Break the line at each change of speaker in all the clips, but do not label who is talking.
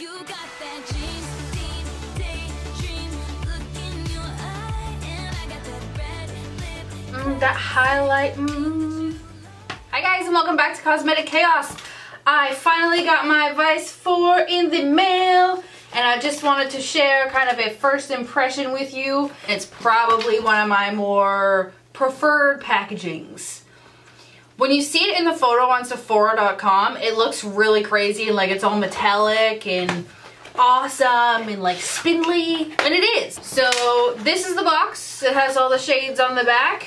You got that daydream look in your eye, and I got that red lip.
That highlight. Hi guys, and welcome back to Cosmetic Chaos. I finally got my Vice 4 in the mail, and I just wanted to share kind of a first impression with you. It's probably one of my more preferred packagings. When you see it in the photo on Sephora.com, it looks really crazy, like it's all metallic and awesome and like spindly, and it is. So this is the box. It has all the shades on the back.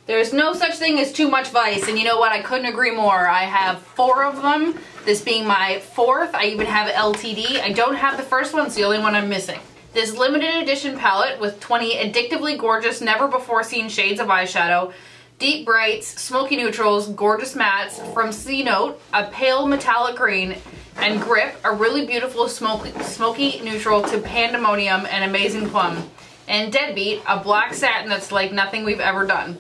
There's no such thing as too much Vice, and you know what? I couldn't agree more. I have 4 of them, this being my 4th. I even have LTD. I don't have the first one, it's the only one I'm missing. This limited edition palette with 20 addictively gorgeous, never before seen shades of eyeshadow, deep brights, smoky neutrals, gorgeous mattes, from C-Note, a pale metallic green, and Grip, a really beautiful smoky neutral, to Pandemonium and Amazing Plum, and Deadbeat, a black satin that's like nothing we've ever done.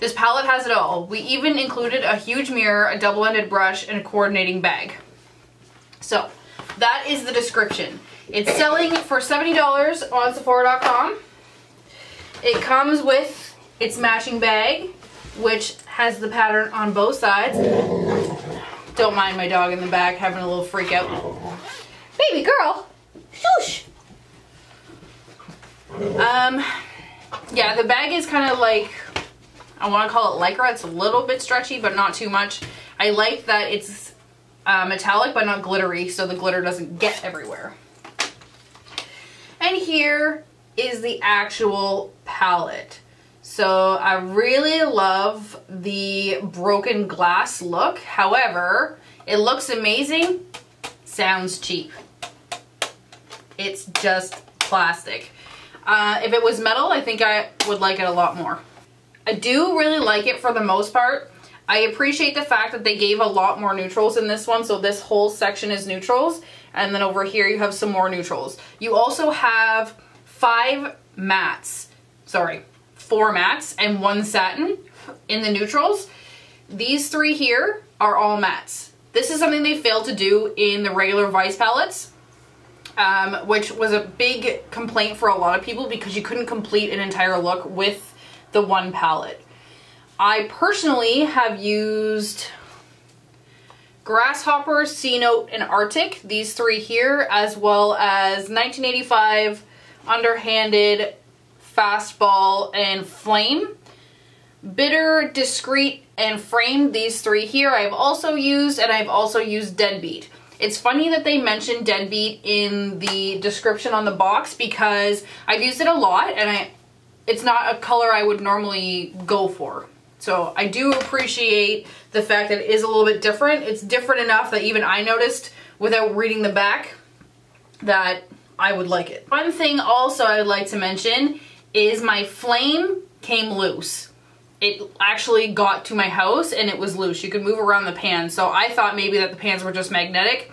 This palette has it all. We even included a huge mirror, a double-ended brush, and a coordinating bag. So, that is the description. It's selling for $70 on Sephora.com. It comes with its matching bag, which has the pattern on both sides. Don't mind my dog in the back having a little freak out. Baby girl! Shush! Yeah, the bag is kind of like, I want to call it Lycra. It's a little bit stretchy, but not too much. I like that it's metallic, but not glittery, so the glitter doesn't get everywhere. And here is the actual palette. So I really love the broken glass look. However, it looks amazing, sounds cheap. It's just plastic. If it was metal, I think I would like it a lot more. I do really like it for the most part. I appreciate the fact that they gave a lot more neutrals in this one. So this whole section is neutrals. And then over here you have some more neutrals. You also have 4 mattes and 1 satin in the neutrals. These 3 here are all mattes. This is something they failed to do in the regular Vice palettes, which was a big complaint for a lot of people because you couldn't complete an entire look with the one palette. I personally have used Grasshopper, C-Note, and Arctic, these 3 here, as well as 1985, Underhanded, Fastball, and Flame. Bitter, Discreet, and Frame, these 3 here I've also used, and I've also used Deadbeat. It's funny that they mentioned Deadbeat in the description on the box because I've used it a lot, and it's not a color I would normally go for. So I do appreciate the fact that it is a little bit different. It's different enough that even I noticed without reading the back that I would like it. One thing also I would like to mention is my flame came loose. It actually got to my house and it was loose. You could move around the pan. So I thought maybe that the pans were just magnetic.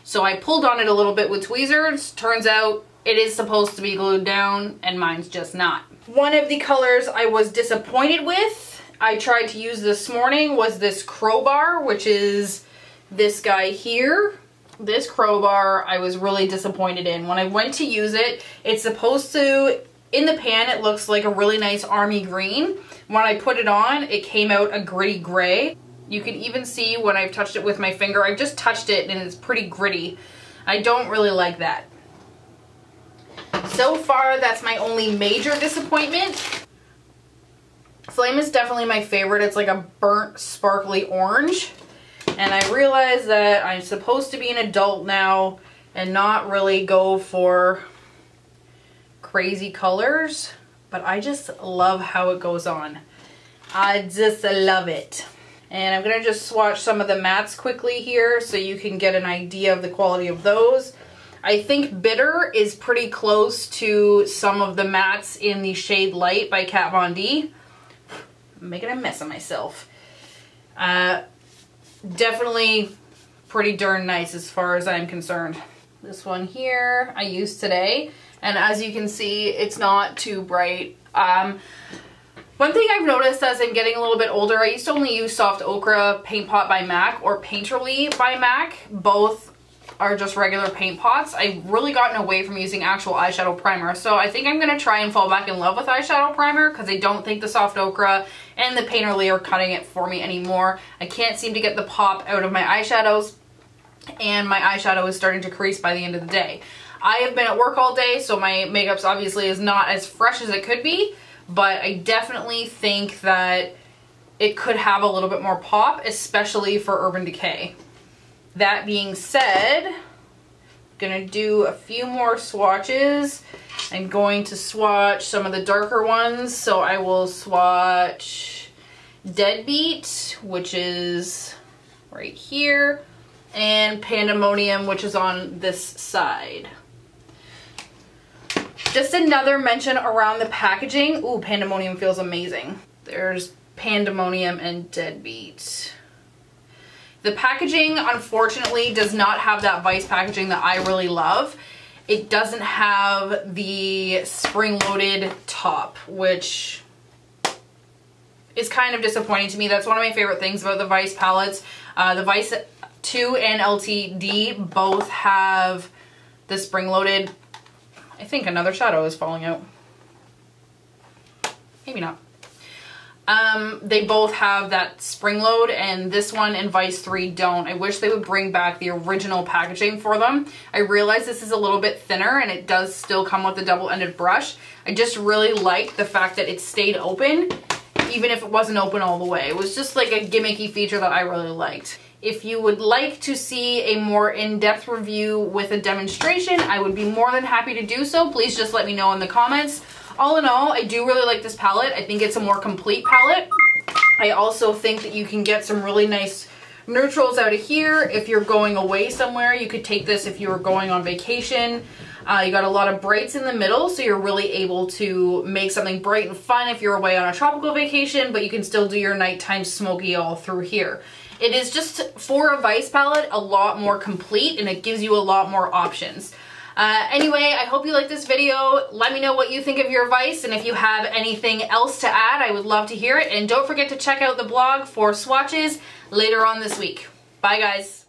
So I pulled on it a little bit with tweezers. Turns out it is supposed to be glued down and mine's just not. One of the colors I was disappointed with, I tried to use this morning, was this crowbar, which is this guy here. This crowbar I was really disappointed in. When I went to use it, it's supposed to, in the pan it looks like a really nice army green. When I put it on, it came out a gritty gray. You can even see when I've touched it with my finger, I've just touched it and it's pretty gritty. I don't really like that. So far, that's my only major disappointment. Flame is definitely my favorite. It's like a burnt, sparkly orange. And I realize that I'm supposed to be an adult now and not really go for crazy colors. But I just love how it goes on. I just love it. And I'm going to just swatch some of the mattes quickly here so you can get an idea of the quality of those. I think Bitter is pretty close to some of the mattes in the shade Light by Kat Von D. I'm making a mess of myself. Definitely pretty darn nice as far as I'm concerned. This one here I used today, and as you can see, it's not too bright. One thing I've noticed as I'm getting a little bit older, I used to only use Soft Ochre Paint Pot by MAC or Painterly by MAC, both are just regular paint pots. I've really gotten away from using actual eyeshadow primer. So I think I'm going to try and fall back in love with eyeshadow primer because I don't think the Soft Ochre and the Painterly are cutting it for me anymore. I can't seem to get the pop out of my eyeshadows, and my eyeshadow is starting to crease by the end of the day. I have been at work all day, so my makeup's obviously is not as fresh as it could be, but I definitely think that it could have a little bit more pop, especially for Urban Decay. That being said, I'm gonna do a few more swatches. I'm going to swatch some of the darker ones, so I will swatch Deadbeat, which is right here, and Pandemonium, which is on this side. Just another mention around the packaging. Ooh, Pandemonium feels amazing. There's Pandemonium and Deadbeat. The packaging, unfortunately, does not have that Vice packaging that I really love. It doesn't have the spring-loaded top, which is kind of disappointing to me. That's one of my favorite things about the Vice palettes. The Vice 2 and LTD both have the spring-loaded. I think another shadow is falling out. Maybe not. They both have that spring load, and this one and Vice 3 don't. I wish they would bring back the original packaging for them. I realize this is a little bit thinner and it does still come with a double-ended brush. I just really like the fact that it stayed open, even if it wasn't open all the way. It was just like a gimmicky feature that I really liked. If you would like to see a more in-depth review with a demonstration, I would be more than happy to do so. Please just let me know in the comments. All in all, I do really like this palette. I think it's a more complete palette. I also think that you can get some really nice neutrals out of here. If you're going away somewhere, you could take this if you were going on vacation. You got a lot of brights in the middle, so you're really able to make something bright and fun if you're away on a tropical vacation, but you can still do your nighttime smoky all through here. It is just, for a Vice palette, a lot more complete, and it gives you a lot more options. Anyway, I hope you like this video. Let me know what you think of your Vice, and if you have anything else to add, I would love to hear it. And don't forget to check out the blog for swatches later on this week. Bye, guys.